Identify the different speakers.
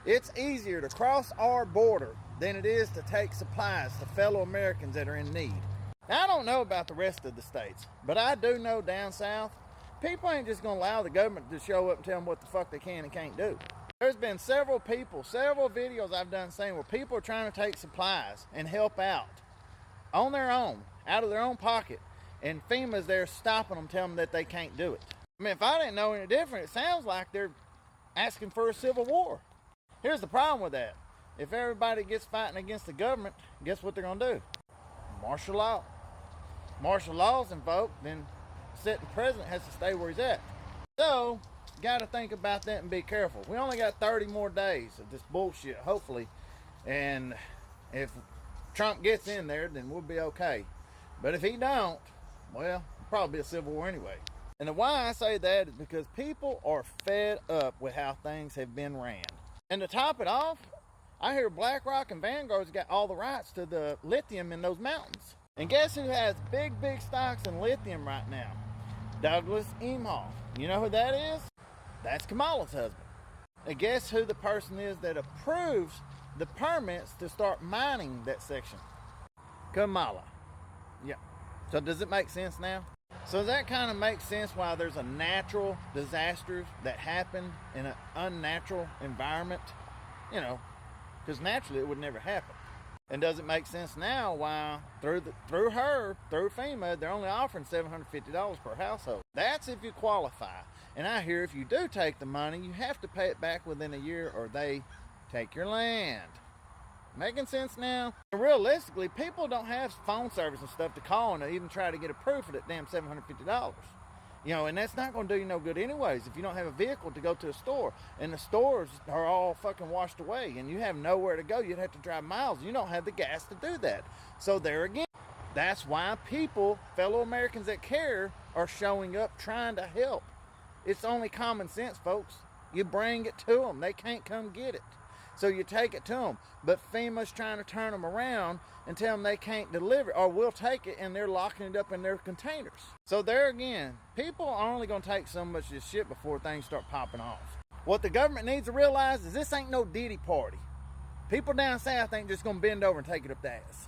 Speaker 1: It's easier to cross our border than it is to take supplies to fellow Americans that are in need. Now, I don't know about the rest of the states, but I do know down south, people ain't just going to allow the government to show up and tell them what the fuck they can and can't do. There's been several videos I've done saying where people are trying to take supplies and help out on their own, out of their own pocket, and FEMA's there stopping them, telling them that they can't do it. I mean, if I didn't know any different, it sounds like they're asking for a civil war. Here's the problem with that. If everybody gets fighting against the government, guess what they're going to do? Martial law. Martial law's invoked, then the sitting president has to stay where he's at. So, got to think about that and be careful. We only got 30 more days of this bullshit, hopefully. And if Trump gets in there, then we'll be okay. But if he don't, well, it'll probably be a civil war anyway. And the why I say that is because people are fed up with how things have been ran. And to top it off, I hear BlackRock and Vanguard's got all the rights to the lithium in those mountains. And guess who has big stocks in lithium right now? Douglas Emhoff. You know who that is? That's Kamala's husband. And guess who the person is that approves the permits to start mining that section? Kamala. Yeah. So does it make sense now? So that kind of makes sense why there's a natural disasters that happen in an unnatural environment, you know, because naturally it would never happen. And does it make sense now why through FEMA, they're only offering $750 per household? That's if you qualify. And I hear if you do take the money, you have to pay it back within a year or they take your land. Making sense now? And realistically, people don't have phone service and stuff to call and even try to get approved for that damn $750. You know, and that's not going to do you no good anyways if you don't have a vehicle to go to a store. And the stores are all fucking washed away and you have nowhere to go. You'd have to drive miles. You don't have the gas to do that. So there again, that's why people, fellow Americans that care, are showing up trying to help. It's only common sense, folks. You bring it to them. They can't come get it. So you take it to them. But FEMA's trying to turn them around and tell them they can't deliver it, or we'll take it, and they're locking it up in their containers. So there again, people are only going to take so much of this shit before things start popping off. What the government needs to realize is this ain't no Diddy party. People down south ain't just going to bend over and take it up the ass.